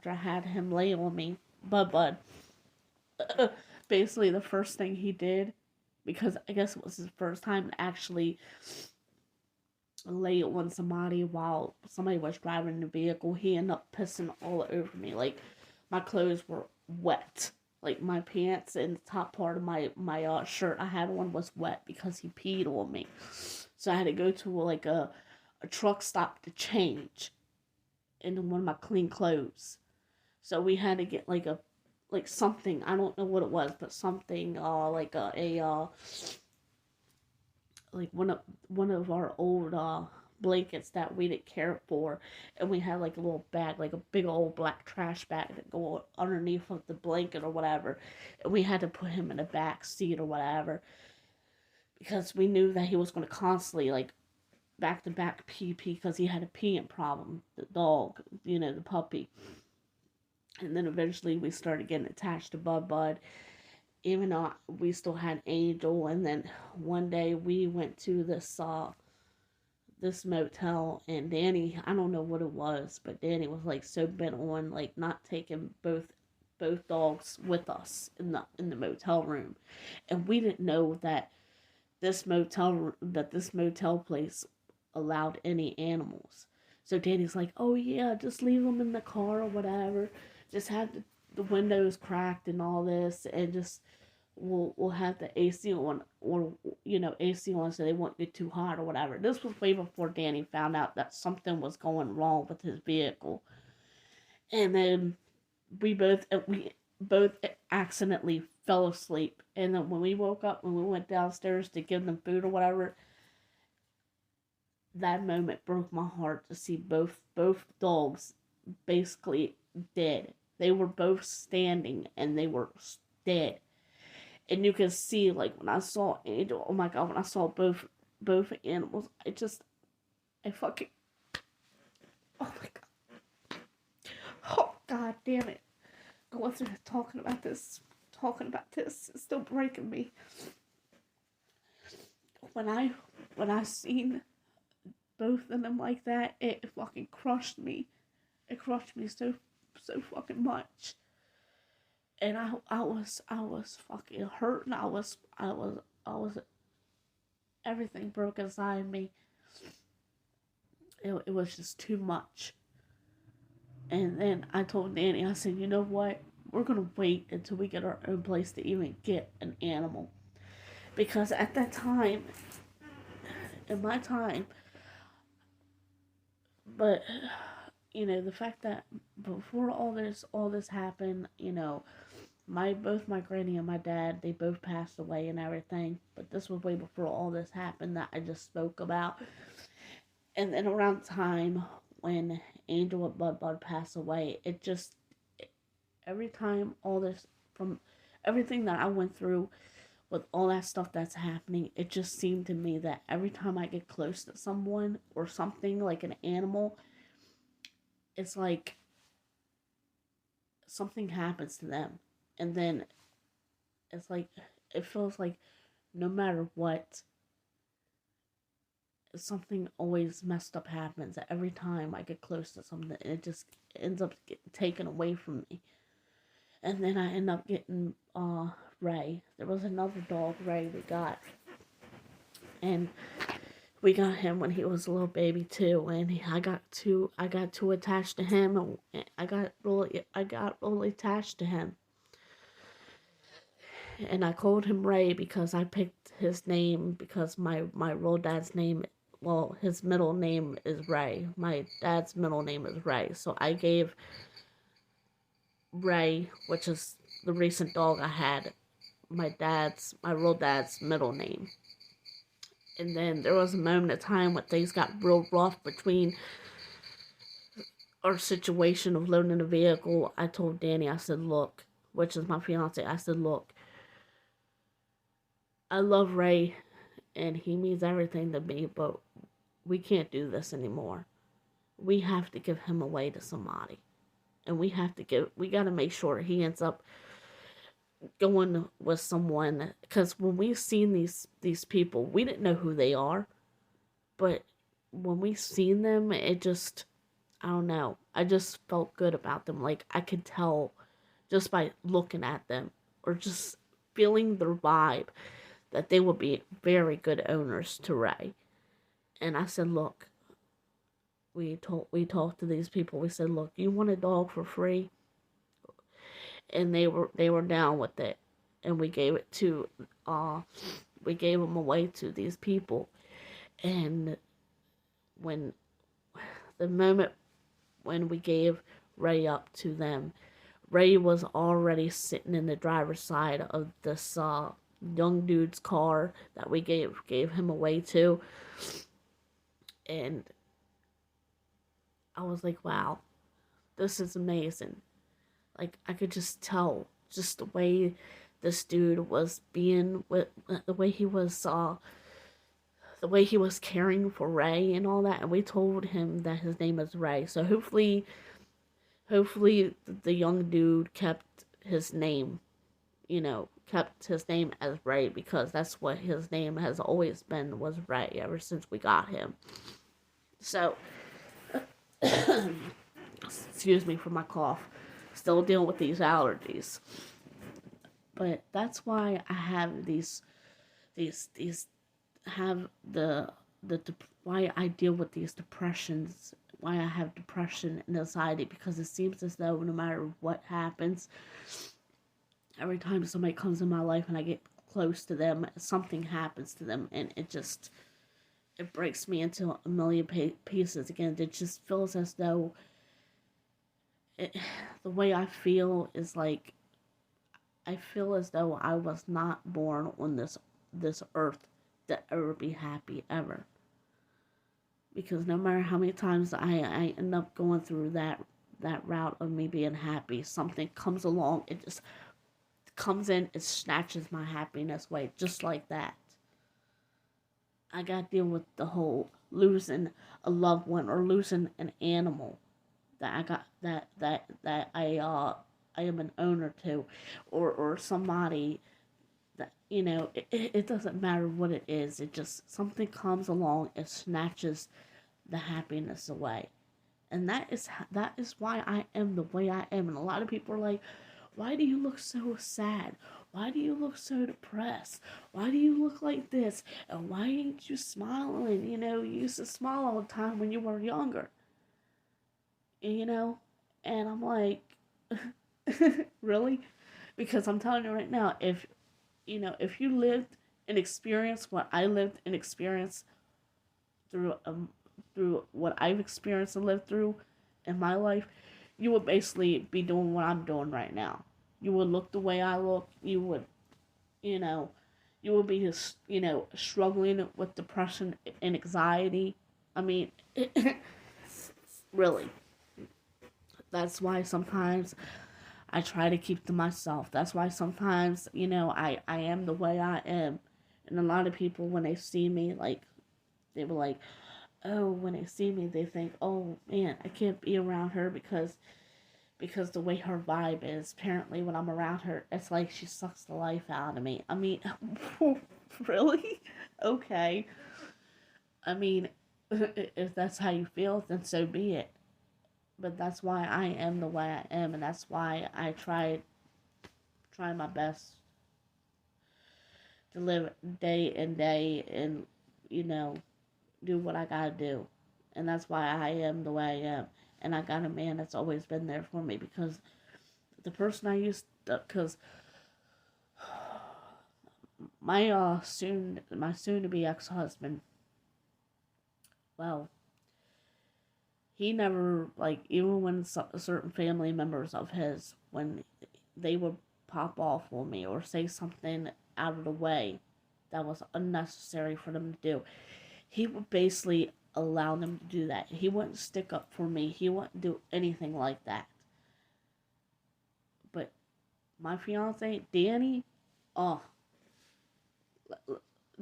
Speaker 1: I had him lay on me, Bud, basically the first thing he did, because I guess it was his first time to actually lay on somebody while somebody was driving the vehicle, he ended up pissing all over me. Like, my clothes were wet. Like, my pants and the top part of my shirt I had on was wet because he peed on me. So I had to go to like a truck stop to change into one of my clean clothes. So we had to get like something, I don't know what it was, but something like a like one of our old blankets that we didn't care for, and we had like a little bag, like a big old black trash bag that go underneath of the blanket or whatever, and we had to put him in the back seat or whatever, because we knew that he was going to constantly, like, back to back pee because he had a peeing problem, the dog, the puppy. And then eventually we started getting attached to Bud, even though we still had Angel. And then one day we went to this motel, and Danny, I don't know what it was, but Danny was like so bent on like not taking both dogs with us in the motel room. And we didn't know that this motel place allowed any animals. So Danny's like, oh yeah, just leave them in the car or whatever. Just have the windows cracked and all this, and just we'll have the AC on, or AC on, so they won't get too hot or whatever. This was way before Danny found out that something was going wrong with his vehicle. And then we both accidentally fell asleep. And then when we woke up, when we went downstairs to give them food or whatever, that moment broke my heart to see both dogs basically dead. They were both standing and they were dead. And you can see, like, when I saw Angel, oh my god, when I saw both animals, I fucking, oh my god, oh god damn it, going through talking about this, it's still breaking me. When I seen both of them like that, it fucking crushed me. It crushed me so fucking much. And I was fucking hurting. I was everything broke inside me. It was just too much. And then I told Danny, I said, you know what? We're gonna wait until we get our own place to even get an animal. Because at that time, in my time, but you know, the fact that before all this happened, you know, both my granny and my dad, they both passed away and everything. But this was way before all this happened that I just spoke about. And then around the time when Angel and Bud passed away, every time all this, from everything that I went through with all that stuff that's happening, it just seemed to me that every time I get close to someone or something like an animal, it's like something happens to them. And then it's like, it feels like no matter what, something always messed up happens. Every time I get close to something, it just ends up getting taken away from me. And then I end up getting Ray. There was another dog, Ray, we got. And we got him when he was a little baby too, and I got too attached to him, and I got really attached to him. And I called him Ray because I picked his name because my real dad's name, well, his middle name is Ray. My dad's middle name is Ray. So I gave Ray, which is the recent dog I had, my real dad's middle name. And then there was a moment of time when things got real rough between our situation of loading a vehicle. I told Danny, I said, look, which is my fiance, I said, look, I love Ray and he means everything to me, but we can't do this anymore. We have to give him away to somebody. And we gotta make sure he ends up going with someone, because when we've seen these people, we didn't know who they are, but when we seen them, it just, I don't know, I just felt good about them. Like I could tell just by looking at them or just feeling their vibe that they would be very good owners to Ray. And I said, look, we talked to these people. We said, look, you want a dog for free? And they were down with it. And we gave them away to these people. And when the moment when we gave Ray up to them, Ray was already sitting in the driver's side of this young dude's car that we gave him away to. And I was like, wow, this is amazing. Like, I could just tell just the way this dude was being, with the way he was caring for Ray and all that. And we told him that his name is Ray. So hopefully the young dude kept his name, kept his name as Ray, because that's what his name has always been, was Ray, ever since we got him. So, excuse me for my cough. Still dealing with these allergies. But that's why I have why I deal with these depressions, why I have depression and anxiety, because it seems as though no matter what happens, every time somebody comes in my life and I get close to them, something happens to them, and it breaks me into a million pieces again. It just feels as though the way I feel is like, I feel as though I was not born on this earth to ever be happy ever. Because no matter how many times I end up going through that that route of me being happy. Something comes along, it just comes in, it snatches my happiness away, just like that. I gotta deal with the whole losing a loved one or losing an animal that I got that I am an owner to, or somebody that, it doesn't matter what it is. It just, something comes along, it snatches the happiness away. And that is why I am the way I am. And a lot of people are like, why do you look so sad? Why do you look so depressed? Why do you look like this? And why ain't you smiling? You used to smile all the time when you were younger. You know? And I'm like, really? Because I'm telling you right now, if you lived and experienced what I lived and experienced through what I've experienced and lived through in my life, you would basically be doing what I'm doing right now. You would look the way I look. You know, you would be just, struggling with depression and anxiety. I mean, really. That's why sometimes I try to keep to myself. That's why sometimes, I am the way I am. And a lot of people, when they see me, like, they were like, oh, when they see me, they think, oh man, I can't be around her because the way her vibe is. Apparently, when I'm around her, it's like she sucks the life out of me. I mean, really? Okay. I mean, if that's how you feel, then so be it. But that's why I am the way I am, and that's why I try my best to live day and day, and you know do what I gotta do. And that's why I am the way I am. And I got a man that's always been there for me, because the person I used to, because my soon to be ex-husband, well, he never, like, even when certain family members of his, when they would pop off on me or say something out of the way that was unnecessary for them to do, he would basically allow them to do that. He wouldn't stick up for me. He wouldn't do anything like that. But my fiance, Danny, oh,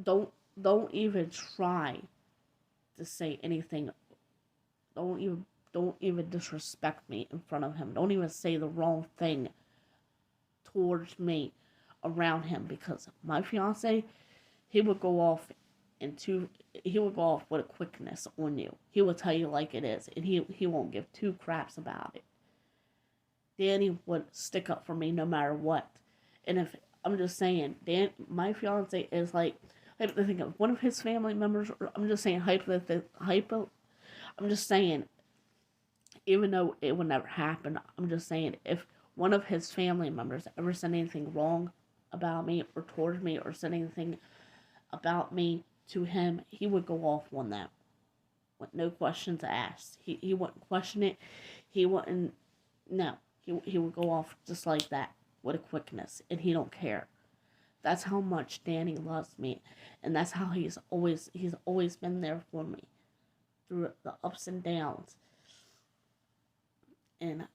Speaker 1: don't don't even try to say anything. Don't even don't even disrespect me in front of him. Don't even say the wrong thing towards me around him, because my fiance, he would go off into he would go off with a quickness on you. He will tell you like it is, and he won't give two craps about it. Danny would stick up for me no matter what. And if I'm just saying, my fiance is like, I think of one of his family members. I'm just saying I'm just saying, even though it would never happen, I'm just saying, if one of his family members ever said anything wrong about me or towards me, or said anything about me to him, he would go off on them with no questions asked. He wouldn't question it. He wouldn't. No, he would go off just like that with a quickness, and he don't care. That's how much Danny loves me, and that's how he's always been there for me through the ups and downs. And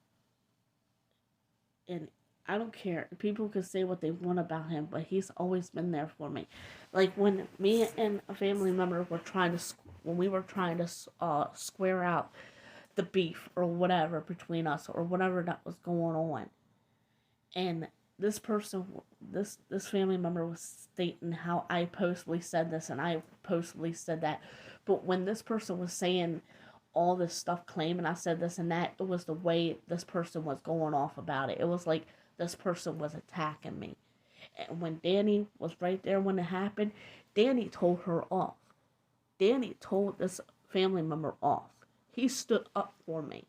Speaker 1: and I don't care. People can say what they want about him, but he's always been there for me. Like when me and a family member were when we were trying to square out the beef or whatever between us, or whatever that was going on, and this person, this family member was stating how I postally said this and I postally said that, but when this person was saying all this stuff, claiming I said this and that, it was the way this person was going off about it. It was like this person was attacking me. And when Danny was right there when it happened, Danny told her off. Danny told this family member off. He stood up for me.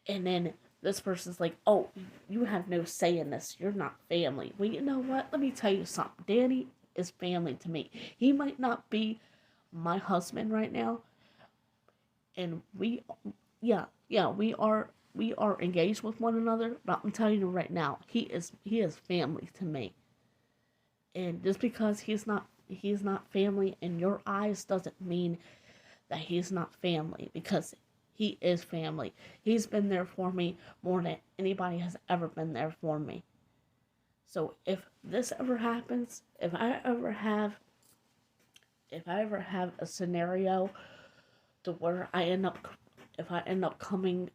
Speaker 1: And then this person's like, oh, you have no say in this. You're not family. Well, you know what? Let me tell you something. Danny is family to me. He might not be my husband right now. And we are engaged with one another, but I'm telling you right now, he is family to me. And just because he's not family in your eyes doesn't mean that he's not family, because He is family. He's been there for me more than anybody has ever been there for me. So if this ever happens, if I ever have a scenario to where if I end up coming,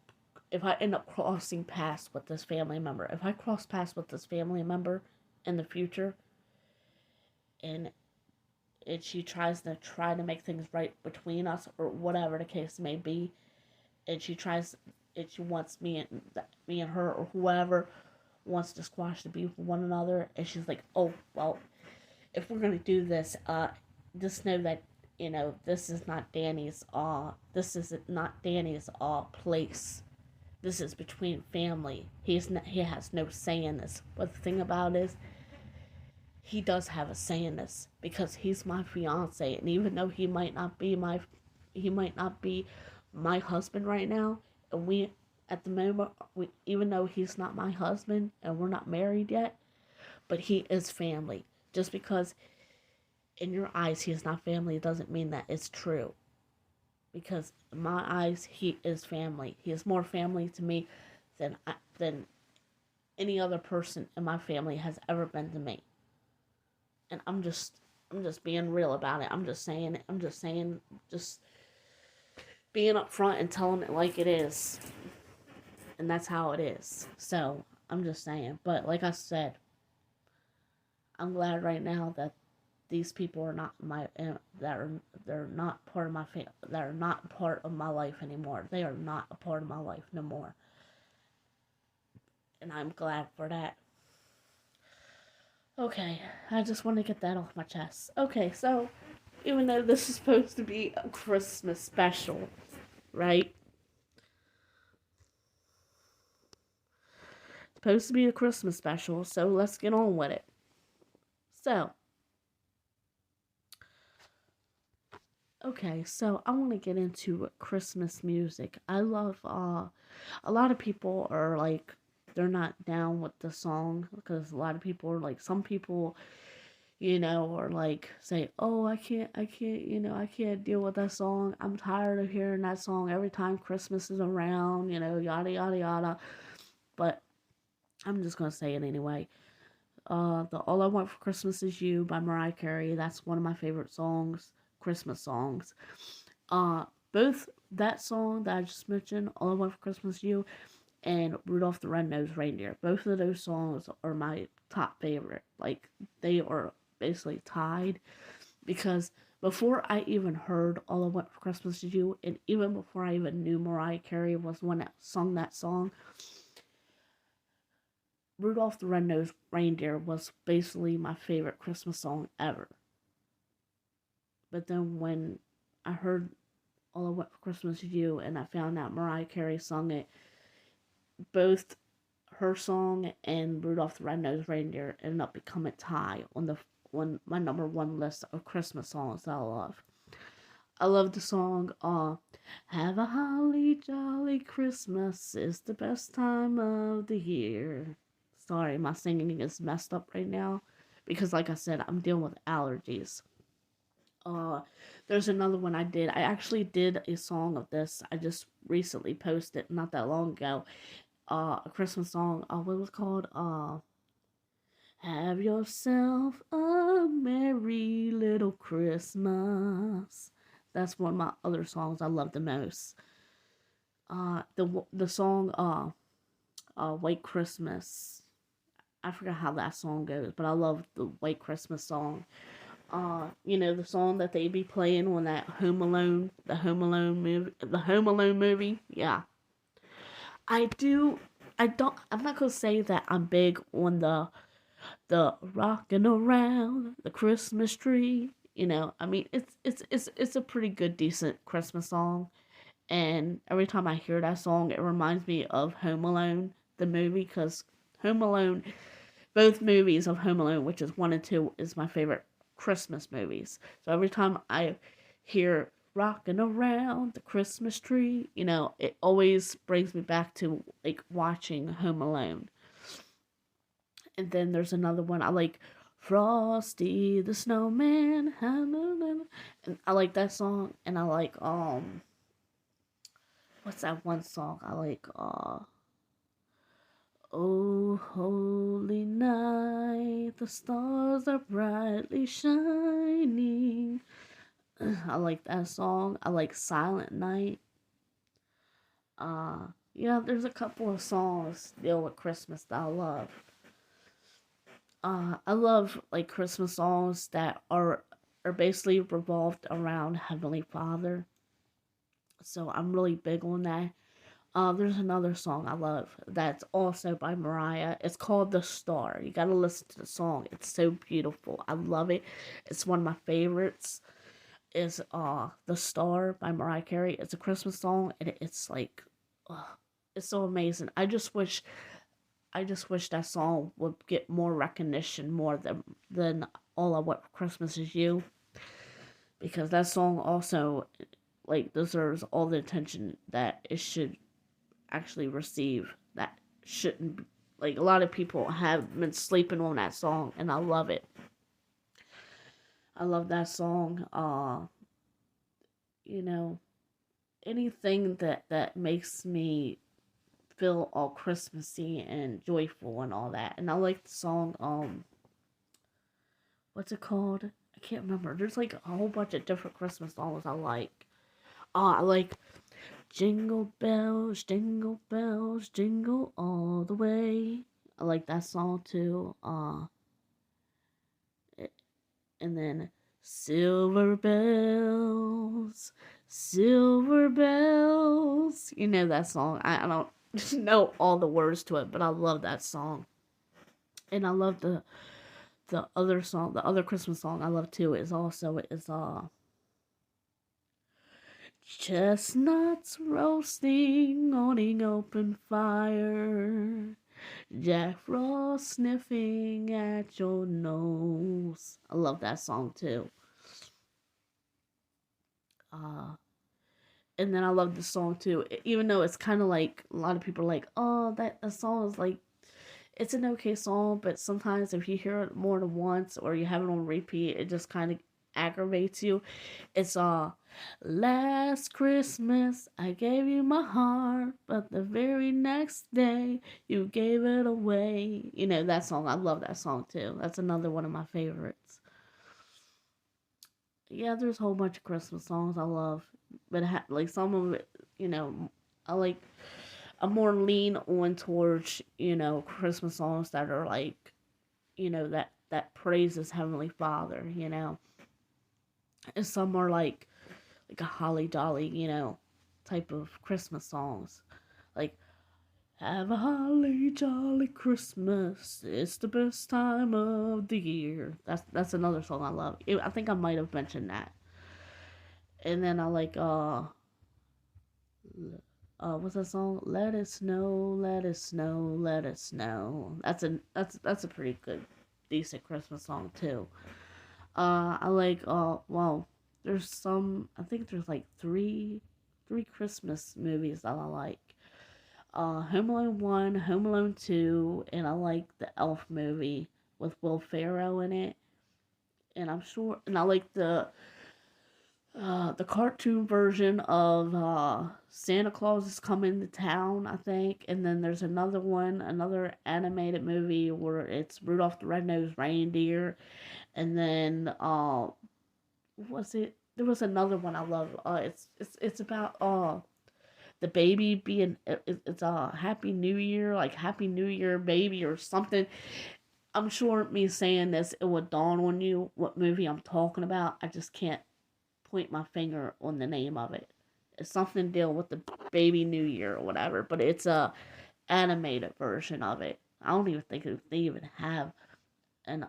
Speaker 1: if I end up crossing paths with this family member, if I cross paths with this family member in the future, and she try to make things right between us, or whatever the case may be, and she wants me and her, or whoever wants to squash the beef with one another, and she's like, oh well, if we're gonna do this, just know that this is not Danny's place. This is between family. He has no say in this. But the thing about it is, he does have a say in this because he's my fiance, and even though he might not be my husband right now, and we at the moment, even though he's not my husband and we're not married yet, but he is family. Just because in your eyes he is not family doesn't mean that it's true. Because in my eyes he is family. He is more family to me than any other person in my family has ever been to me. And I'm just being real about it. Just being upfront and telling it like it is. And that's how it is. So I'm just saying. But like I said, I'm glad right now that these people are not they're not part of my family. That are not part of my life anymore. They are not a part of my life no more. And I'm glad for that. Okay, I just want to get that off my chest. Okay, so even though this is supposed to be a Christmas special, right? It's supposed to be a Christmas special, so let's get on with it. So, okay, so I want to get into Christmas music. I love a lot of people are like they're not down with the song because a lot of people are like some people, or like say, "Oh, I can't deal with that song. I'm tired of hearing that song every time Christmas is around, yada yada yada." But I'm just gonna say it anyway. The All I Want for Christmas Is You by Mariah Carey. That's one of my favorite songs, Christmas songs. Uh, Both that song that I just mentioned, All I Want for Christmas Is You, and Rudolph the Red-Nosed Reindeer. Both of those songs are my top favorite. Like, they are basically tied because before I even heard All I Want for Christmas Is You, and even before I even knew Mariah Carey was one that sung that song, Rudolph the Red-Nosed Reindeer was basically my favorite Christmas song ever. But then when I heard All I Want for Christmas Is You and I found out Mariah Carey sung it, both her song and Rudolph the Red-Nosed Reindeer ended up becoming a tie on my number one list of Christmas songs that I love. I love the song Have a Holly Jolly Christmas is the best time of the year. Sorry, my singing is messed up right now because like I said, I'm dealing with allergies. Uh there's another one I did. I actually did a song of this. I just recently posted not that long ago. A Christmas song. What was it called? Have yourself a merry little Christmas. That's one of my other songs I love the most. The song White Christmas. I forgot how that song goes, but I love the White Christmas song. The song that they be playing on that the Home Alone movie. Yeah, I do. I don't. I'm not gonna say that I'm big on the rocking around the Christmas tree. I mean, it's a pretty good, decent Christmas song. And every time I hear that song, it reminds me of Home Alone, the movie, because Home Alone, both movies of Home Alone, which is one and two, is my favorite Christmas movies. So every time I hear rocking around the Christmas tree, it always brings me back to like watching Home Alone. And then there's another one I like, Frosty the Snowman. And I like that song, and I like what's that one song I like? Oh, holy night, the stars are brightly shining. I like that song. I like Silent Night. Uh, yeah, there's a couple of songs deal with Christmas that I love. I love like Christmas songs that are basically revolved around Heavenly Father. So I'm really big on that. There's another song I love that's also by Mariah. It's called The Star. You gotta listen to the song. It's so beautiful. I love it. It's one of my favorites. Is The Star by Mariah Carey. It's a Christmas song and it's like uh, it's so amazing. I just wish that song would get more recognition more than All I Want for Christmas Is You, because that song also like deserves all the attention that it should actually receive. That shouldn't be, like a lot of people have been sleeping on that song and I love it. I love that song. You know, anything that makes me feel all Christmassy and joyful and all that. And I like the song what's it called? I can't remember. There's like a whole bunch of different Christmas songs I like. I like Jingle bells, jingle all the way. I like that song too. And then Silver bells. You know that song. I don't know all the words to it, but I love that song. And I love the other song, the other Christmas song I love too is chestnuts roasting on an open fire. Jack Frost sniffing at your nose. I love that song too. Uh, and then I love the song too, even though it's kind of like a lot of people are like, oh, that song is like it's an okay song, but sometimes if you hear it more than once or you have it on repeat, it just kind of aggravates you. It's last Christmas I gave you my heart, but the very next day you gave it away. You know that song. I love that song too. That's another one of my favorites. Yeah, there's a whole bunch of Christmas songs I love, but like some of it, you know, I like. I'm more lean on towards Christmas songs that are like that praises Heavenly Father. And some are like a holly dolly, type of Christmas songs. Like, have a holly jolly Christmas. It's the best time of the year. That's another song I love. I think I might have mentioned that. And then I like what's that song? Let it snow, let it snow, let it snow. That's a pretty good, decent Christmas song too. I like well, there's some. I think there's like three Christmas movies that I like. Home Alone 1, Home Alone 2, and I like the Elf movie with Will Ferrell in it. And I like the cartoon version of Santa Claus is Coming to Town, I think. And then there's another one, another animated movie where it's Rudolph the Red-Nosed Reindeer. And then was it? There was another one I love. It's about the baby being it's a Happy New Year, like Happy New Year baby or something. I'm sure me saying this it would dawn on you what movie I'm talking about. I just can't point my finger on the name of it. It's something to deal with the baby New Year or whatever, but it's a animated version of it. I don't even think they even have an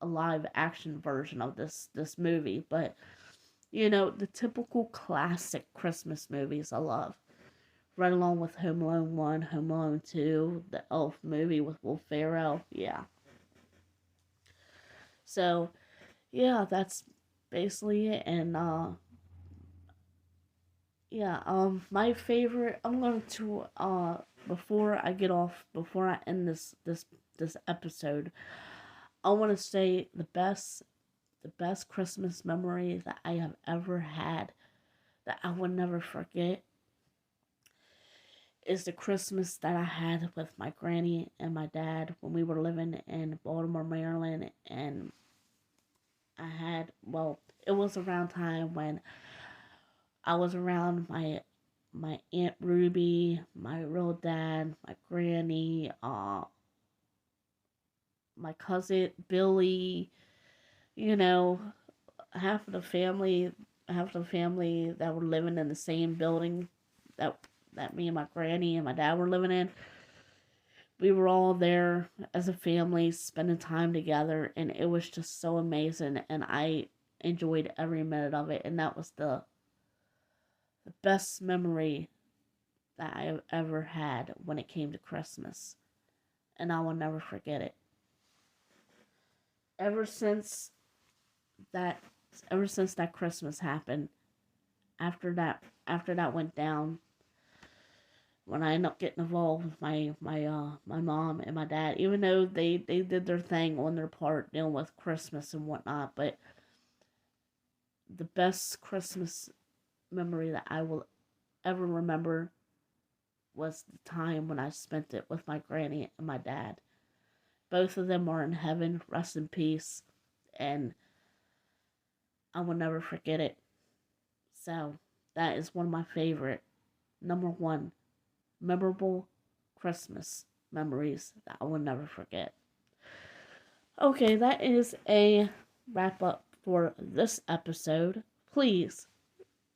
Speaker 1: a live action version of this movie, but the typical classic Christmas movies I love. Right along with Home Alone 1, Home Alone 2, the Elf movie with Will Ferrell. Yeah. So, yeah, that's basically it. And, yeah, my favorite, I'm going to, before I get off, before I end this episode, I want to say the best Christmas memory that I have ever had that I will never forget is the Christmas that I had with my granny and my dad when we were living in Baltimore, Maryland. And it was around time when I was around my Aunt Ruby, my real dad, my granny, my cousin Billy, you know, half of the family that were living in the same building that me and my granny and my dad were living in. We were all there as a family spending time together, and it was just so amazing, and I enjoyed every minute of it. And that was the best memory that I've ever had when it came to Christmas, and I will never forget it. Ever since that ever since that Christmas happened, after that went down, when I ended up getting involved with my mom and my dad, even though they did their thing on their part dealing with Christmas and whatnot, but the best Christmas memory that I will ever remember was the time when I spent it with my granny and my dad. Both of them are in heaven, rest in peace, and I will never forget it. So that is one of my favorite, number one, memorable Christmas memories that I will never forget. Okay, that is a wrap up for this episode. Please,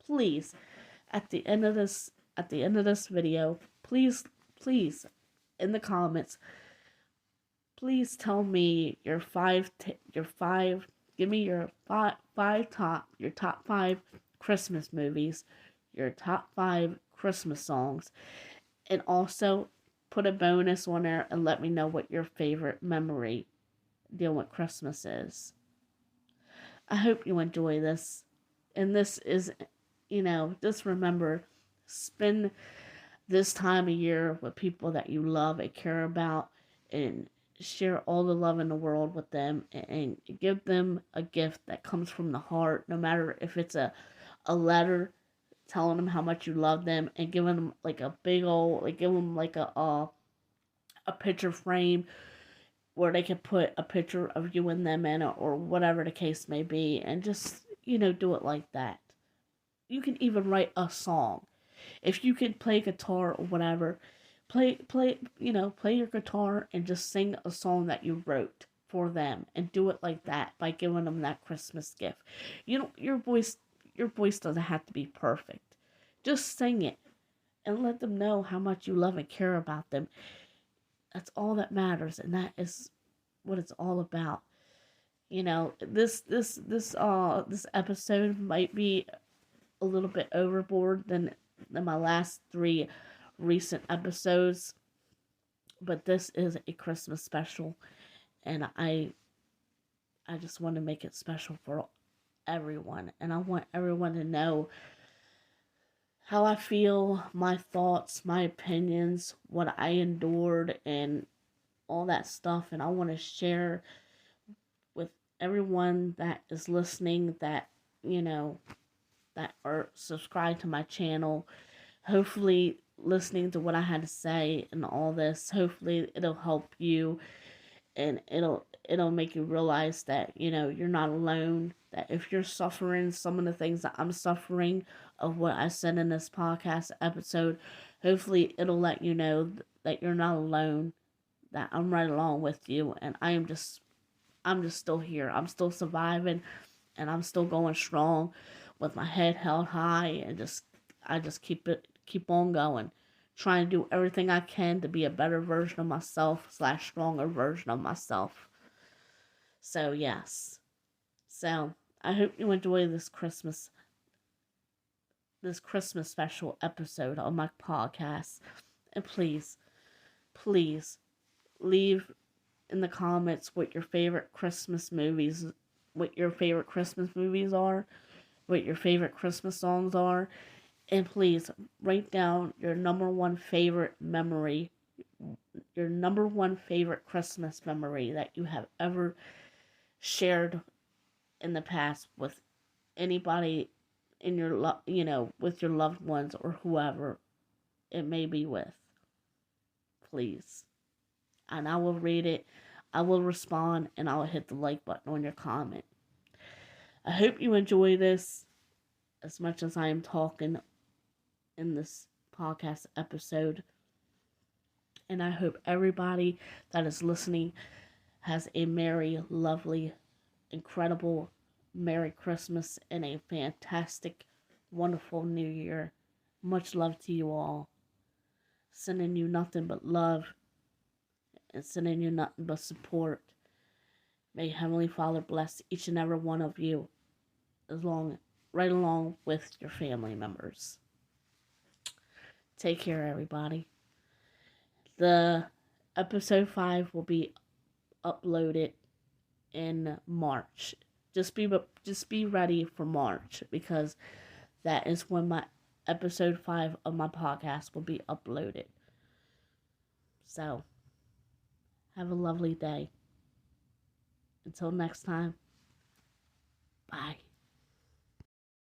Speaker 1: please, at the end of this video, please, in the comments, please tell me give me your top five Christmas movies, your top five Christmas songs, and also put a bonus on there and let me know what your favorite memory dealing with Christmas is. I hope you enjoy this. And this is, just remember, spend this time of year with people that you love and care about, and share all the love in the world with them, and give them a gift that comes from the heart, no matter if it's a letter telling them how much you love them, and giving them like a big old, like give them like a picture frame where they can put a picture of you and them in it, or whatever the case may be, and just, do it like that. You can even write a song. If you can play guitar or whatever, play your guitar and just sing a song that you wrote for them, and do it like that by giving them that Christmas gift. Your voice doesn't have to be perfect. Just sing it and let them know how much you love and care about them. That's all that matters, and that is what it's all about. This episode might be a little bit overboard than my last three recent episodes, but this is a Christmas special, and I just want to make it special for everyone, and I want everyone to know how I feel, my thoughts, my opinions, what I endured, and all that stuff. And I want to share with everyone that is listening, that, that are subscribed to my channel. Hopefully, listening to what I had to say and all this, hopefully it'll help you, and it'll make you realize that, you're not alone, that if you're suffering some of the things that I'm suffering of what I said in this podcast episode, hopefully it'll let you know that you're not alone, that I'm right along with you, and I'm just still here. I'm still surviving, and I'm still going strong with my head held high, and I just keep on going, trying to do everything I can to be a better version of myself / stronger version of myself. So yes. So I hope you enjoy this Christmas special episode on my podcast. And please leave in the comments what your favorite Christmas movies are, what your favorite Christmas songs are, and please write down your number one favorite memory, your number one favorite Christmas memory that you have ever shared in the past with anybody in your with your loved ones or whoever it may be with. Please. And I will read it. I will respond, and I will hit the like button on your comment. I hope you enjoy this as much as I am talking in this podcast episode. And I hope everybody that is listening has a merry, lovely, incredible Merry Christmas and a fantastic, wonderful New Year. Much love to you all. Sending you nothing but love and sending you nothing but support. May Heavenly Father bless each and every one of you right along with your family members. Take care, everybody. The episode 5 will be uploaded in March. Just be ready for March, because that is when my episode 5 of my podcast will be uploaded. So, have a lovely day. Until next time, bye.